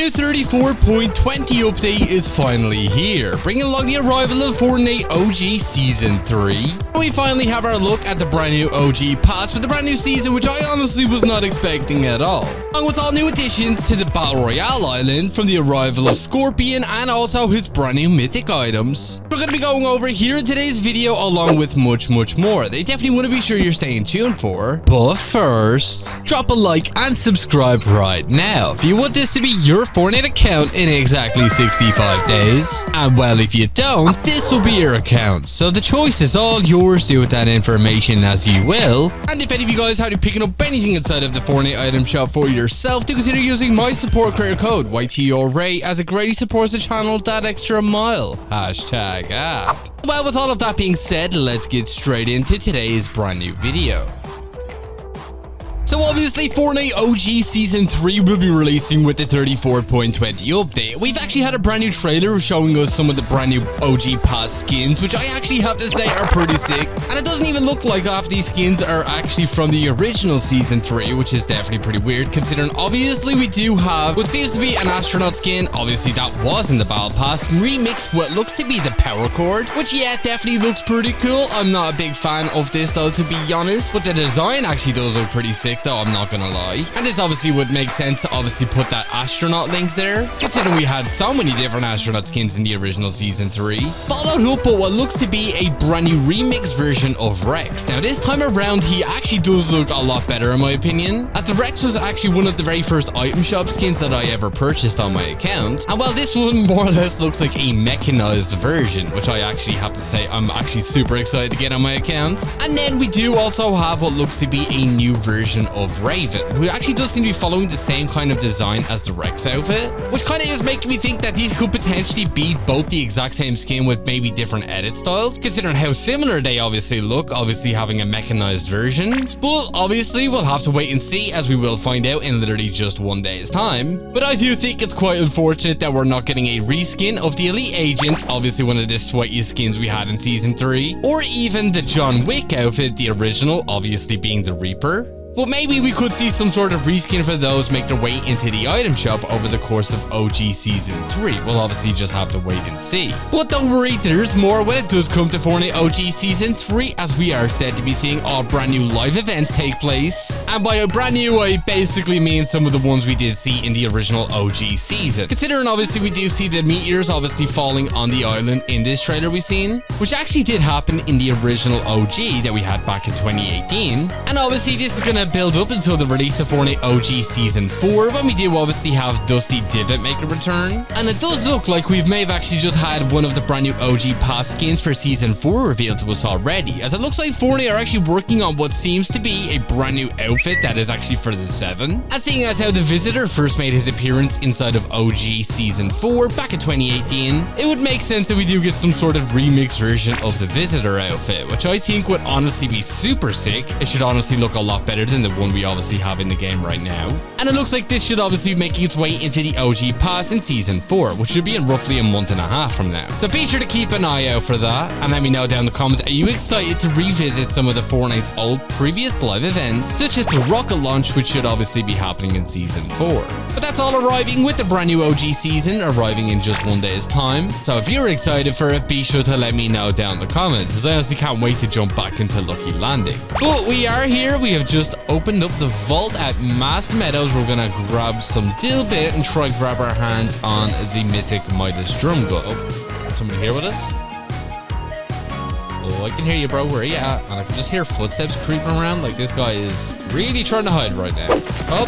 new 34.20 update is finally here, bringing along the arrival of Fortnite OG Season 3. We finally have our look at the brand new OG pass for the brand new season, which I honestly was not expecting at all. Along with all new additions to the Battle Royale island from the arrival of Scorpion and also his brand new mythic items. We're going to be going over here in today's video along with much more. They definitely want to be sure you're staying tuned for. But first, drop a like and subscribe right now if you want this to be your Fortnite account in exactly 65 days. And well, if you don't, this will be your account. So the choice is all yours. Do with that information as you will. And if any of you guys are picking up anything inside of the Fortnite item shop for yourself, do consider using my support creator code YTRAY, as it greatly supports the channel that extra mile. Hashtag ad. Well, with all of that being said, let's get straight into today's brand new video. So obviously, Fortnite OG Season 3 will be releasing with the 34.20 update. We've actually had a brand new trailer showing us some of the brand new OG pass skins, which I actually have to say are pretty sick. And it doesn't even look like half these skins are actually from the original Season 3, which is definitely pretty weird, considering obviously we do have what seems to be an astronaut skin. Obviously, that was in the Battle Pass, remixed what looks to be the power cord, which yeah, definitely looks pretty cool. I'm not a big fan of this though, to be honest, but the design actually does look pretty sick though, I'm not gonna lie. And this obviously would make sense to obviously put that astronaut link there, considering we had so many different astronaut skins in the original Season 3. Followed up with what looks to be a brand new remix version of Rex. Now this time around, he actually does look a lot better in my opinion, as the Rex was actually one of the very first item shop skins that I ever purchased on my account. And while this one more or less looks like a mechanized version, which I actually have to say I'm actually super excited to get on my account. And then we do also have what looks to be a new version of Raven, who actually does seem to be following the same kind of design as the Rex outfit, which kind of is making me think that these could potentially be both the exact same skin with maybe different edit styles, considering how similar they obviously look, obviously having a mechanized version. But obviously we'll have to wait and see, as we will find out in literally just one day's time. But I do think it's quite unfortunate that we're not getting a reskin of the Elite Agent, obviously one of the sweatiest skins we had in Season 3, or even the John Wick outfit, the original obviously being the Reaper. But maybe we could see some sort of reskin for those make their way into the item shop over the course of OG Season 3. We'll obviously just have to wait and see. But don't worry, there's more when it does come to Fortnite OG Season 3, as we are said to be seeing all brand new live events take place. And by a brand new, I basically mean some of the ones we did see in the original OG season. Considering obviously we do see the meteors obviously falling on the island in this trailer we've seen, which actually did happen in the original OG that we had back in 2018. And obviously this is gonna build up until the release of Fortnite OG Season 4, when we do obviously have Dusty Divot make a return. And it does look like we may have actually just had one of the brand new OG pass skins for Season 4 revealed to us already, as it looks like Fortnite are actually working on what seems to be a brand new outfit that is actually for the 7. And seeing as how the Visitor first made his appearance inside of OG Season 4 back in 2018, it would make sense that we do get some sort of remix version of the Visitor outfit, which I think would honestly be super sick. It should honestly look a lot better than the one we obviously have in the game right now. And it looks like this should obviously be making its way into the OG pass in Season 4, which should be in roughly a month and a half from now. So be sure to keep an eye out for that, and let me know down in the comments, are you excited to revisit some of the Fortnite's old previous live events, such as the rocket launch, which should obviously be happening in Season 4. But that's all arriving with the brand new OG season, arriving in just one day's time. So if you're excited for it, be sure to let me know down in the comments, as I honestly can't wait to jump back into Lucky Landing. But we are here, we have just opened up the vault at Masked Meadows. We're gonna grab some Dilbit and try grab our hands on the mythic Midas drum gun. Oh, somebody here with us? Oh, I can hear you, bro. Where are you at? And I can just hear footsteps creeping around. Like, this guy is really trying to hide right now. Oh.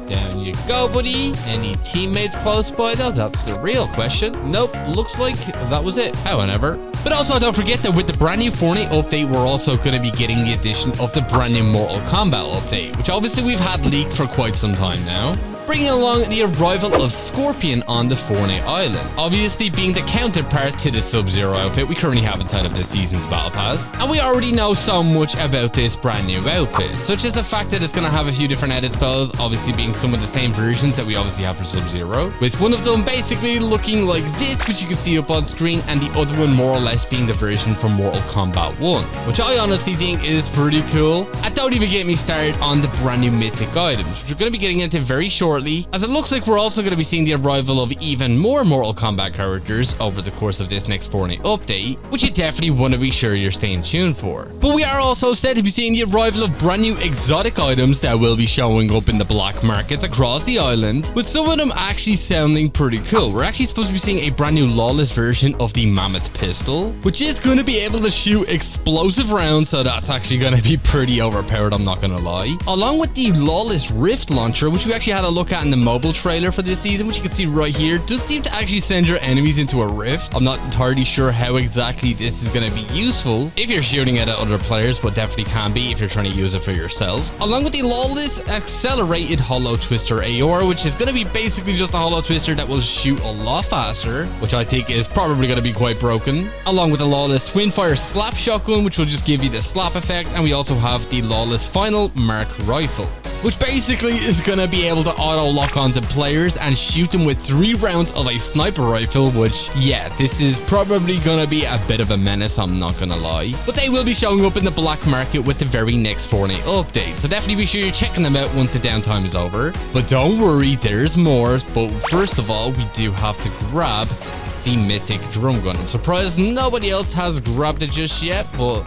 Down you go, buddy. Any teammates close by, though? That's the real question. Nope, looks like that was it. However, but also don't forget that with the brand new Fortnite update, we're also going to be getting the addition of the brand new Mortal Kombat update, which obviously we've had leaked for quite some time now. bringing along the arrival of Scorpion on the Fortnite island, obviously being the counterpart to the Sub-Zero outfit we currently have inside of this season's Battle Pass. And we already know so much about this brand new outfit, such as the fact that it's going to have a few different edit styles, obviously being some of the same versions that we obviously have for Sub-Zero, with one of them basically looking like this, which you can see up on screen, and the other one more or less being the version from Mortal Kombat 1, which I honestly think is pretty cool. And don't even get me started on the brand new Mythic items, which we're going to be getting into very shortly, as it looks like we're also going to be seeing the arrival of even more Mortal Kombat characters over the course of this next Fortnite update, which you definitely want to be sure you're staying tuned for. But we are also said to be seeing the arrival of brand new exotic items that will be showing up in the black markets across the island, with some of them actually sounding pretty cool. We're actually supposed to be seeing a brand new lawless version of the Mammoth pistol, which is going to be able to shoot explosive rounds, so that's actually going to be pretty overpowered, I'm not going to lie. Along with the lawless rift launcher, which we actually had a look at in the mobile trailer for this season, which you can see right here, does seem to actually send your enemies into a rift. I'm not entirely sure how exactly this is going to be useful if you're shooting at other players, but definitely can be if you're trying to use it for yourself. Along with the lawless accelerated hollow twister AR, which is going to be basically just a hollow twister that will shoot a lot faster, which I think is probably going to be quite broken. Along with the lawless twin fire slap shotgun, which will just give you the slap effect, and we also have the lawless final mark rifle, which basically is going to be able to auto lock onto players and shoot them with 3 rounds of a sniper rifle, which, yeah, this is probably going to be a bit of a menace, I'm not going to lie. But they will be showing up in the black market with the very next Fortnite update, so definitely be sure you're checking them out once the downtime is over. But don't worry, there's more. But first of all, we do have to grab the Mythic drum gun. I'm surprised nobody else has grabbed it just yet, but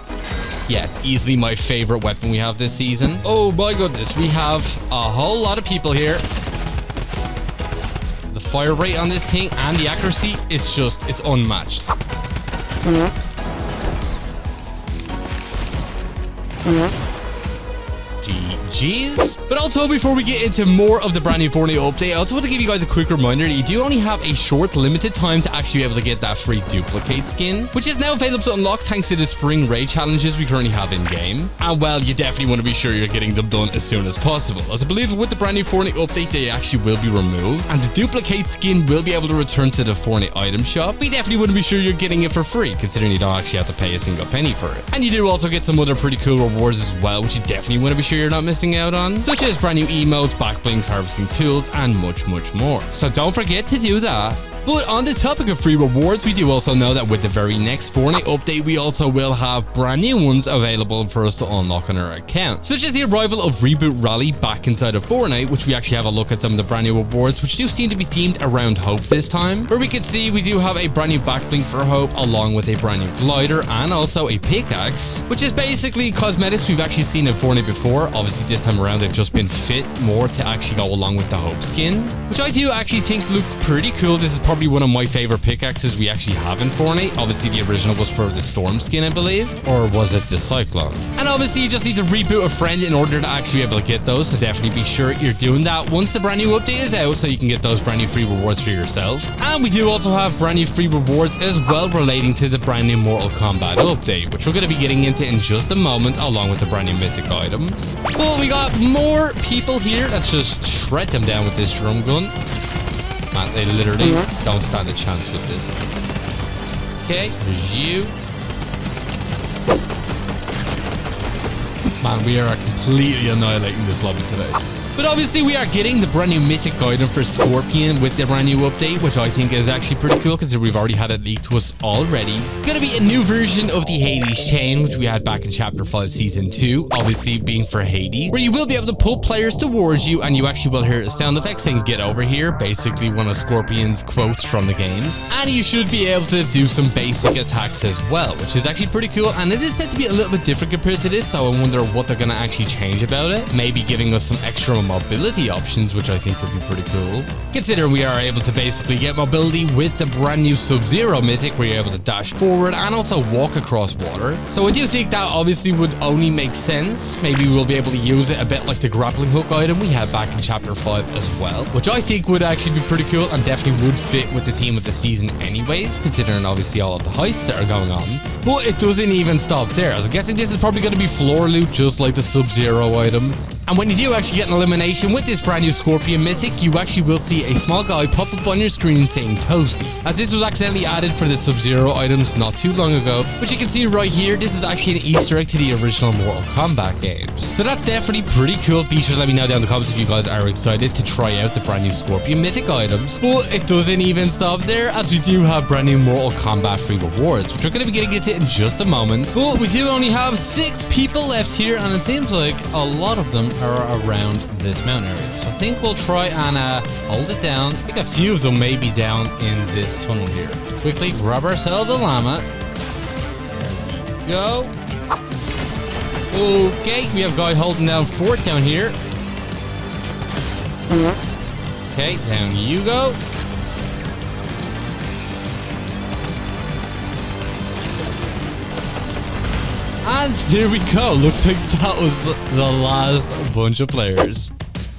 yeah, it's easily my favorite weapon we have this season. Oh my goodness, we have a whole lot of people here. The fire rate on this thing and the accuracy is just, it's unmatched. GG's. But also, before we get into more of the brand new Fortnite update, I also want to give you guys a quick reminder that you do only have a short limited time to actually be able to get that free DupliKate skin, which is now available to unlock thanks to the spring raid challenges we currently have in game. And well, you definitely want to be sure you're getting them done as soon as possible, as I believe with the brand new Fortnite update they actually will be removed, and the DupliKate skin will be able to return to the Fortnite item shop. We definitely want to be sure you're getting it for free, considering you don't actually have to pay a single penny for it. And you do also get some other pretty cool rewards as well, which you definitely want to be sure you're not missing out on, such as brand new emotes, backblings, harvesting tools, and much more. So don't forget to do that. But on the topic of free rewards, we do also know that with the very next Fortnite update, we also will have brand new ones available for us to unlock on our account, such as the arrival of Reboot Rally back inside of Fortnite, which we actually have a look at some of the brand new rewards, which do seem to be themed around Hope this time, where we can see we do have a brand new backbling for Hope, along with a brand new glider and also a pickaxe, which is basically cosmetics we've actually seen in Fortnite before. Obviously this time around they've just been fit more to actually go along with the Hope skin, which I do actually think look pretty cool. This is probably one of my favorite pickaxes we actually have in Fortnite. Obviously the original was for the Storm skin, I believe, or was it the Cyclone? And obviously you just need to reboot a friend in order to actually be able to get those, so definitely be sure you're doing that once the brand new update is out, so you can get those brand new free rewards for yourself. And we do also have brand new free rewards as well relating to the brand new Mortal Kombat update, which we're going to be getting into in just a moment, along with the brand new Mythic items. Well, we got more people here. Let's just shred them down with this drum gun. Man, they literally don't stand a chance with this. Okay, there's you. Man, we are completely annihilating this lobby today. But obviously we are getting the brand new Mythic item for Scorpion with the brand new update, which I think is actually pretty cool considering we've already had it leaked to us already. Gonna be a new version of the Hades chain, which we had back in Chapter 5 Season 2, obviously being for Hades, where you will be able to pull players towards you and you actually will hear a sound effect saying "get over here," basically one of Scorpion's quotes from the games. And you should be able to do some basic attacks as well, which is actually pretty cool, and it is said to be a little bit different compared to this, so I wonder what they're gonna actually change about it. Maybe giving us some extra mobility options, which I think would be pretty cool, considering we are able to basically get mobility with the brand new Sub-Zero Mythic, where you're able to dash forward and also walk across water. So I do think that obviously would only make sense. Maybe we'll be able to use it a bit like the grappling hook item we had back in Chapter 5 as well, which I think would actually be pretty cool and definitely would fit with the theme of the season anyways, considering obviously all of the heists that are going on. But it doesn't even stop there. I was guessing this is probably going to be floor loot, just like the Sub-Zero item. And when you do actually get an elimination elimination with this brand new Scorpion Mythic, you actually will see a small guy pop up on your screen saying Toasty, as this was accidentally added for the Sub-Zero items not too long ago, which you can see right here. This is actually an Easter egg to the original Mortal Kombat games. So that's definitely pretty cool. Be sure to let me know down in the comments if you guys are excited to try out the brand new Scorpion Mythic items. But it doesn't even stop there, as we do have brand new Mortal Kombat free rewards, which we're going to be getting into in just a moment. But we do only have 6 people left here, and it seems like a lot of them are around this mountain area. So I think we'll try and hold it down. I think a few of them may be down in this tunnel here. Let's quickly grab ourselves a llama. There we go. Okay, we have a guy holding down fort down here. Okay, down you go. And there we go. Looks like that was the last bunch of players.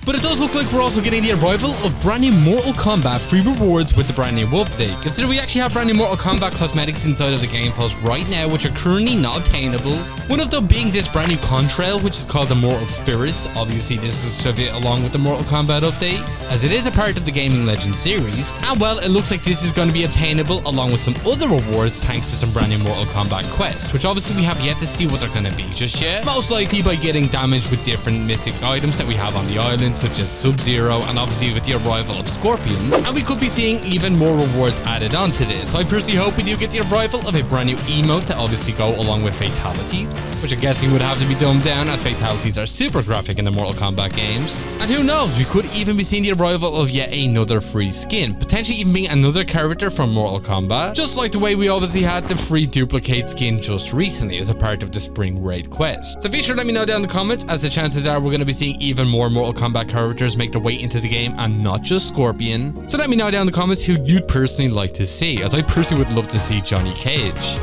But it does look like we're also getting the arrival of brand new Mortal Kombat free rewards with the brand new update. Consider we actually have brand new Mortal Kombat cosmetics inside of the game post right now, which are currently not obtainable. One of them being this brand new contrail, which is called the Mortal Spirits. Obviously, this is to be along with the Mortal Kombat update, as it is a part of the Gaming Legend series. And well, it looks like this is going to be obtainable along with some other rewards thanks to some brand new Mortal Kombat quests, which obviously we have yet to see what they're going to be just yet. Most likely by getting damage with different mythic items that we have on the island, such as Sub-Zero, and obviously with the arrival of Scorpions. And we could be seeing even more rewards added onto this. I personally hope we do get the arrival of a brand new emote to obviously go along with Fatality, which I'm guessing would have to be dumbed down, as Fatalities are super graphic in the Mortal Kombat games. And who knows, we could even be seeing the arrival of yet another free skin, potentially even being another character from Mortal Kombat, just like the way we obviously had the free DupliKate skin just recently as a part of the Spring Raid quest. So be sure to let me know down in the comments, as the chances are we're going to be seeing even more Mortal Kombat characters make their way into the game and not just Scorpion. So let me know down in the comments who you'd personally like to see, as I personally would love to see Johnny Cage.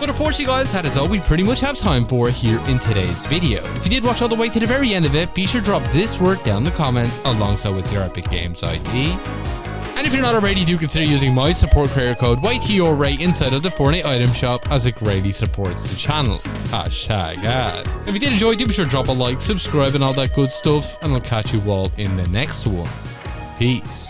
But unfortunately guys, that is all we pretty much have time for here in today's video. If you did watch all the way to the very end of it, be sure to drop this word down in the comments alongside with your Epic Games ID. And if you're not already, do consider using my support creator code YTORAY inside of the Fortnite item shop, as it greatly supports the channel. Hashtag ad. If you did enjoy, do be sure to drop a like, subscribe and all that good stuff, and I'll catch you all in the next one. Peace.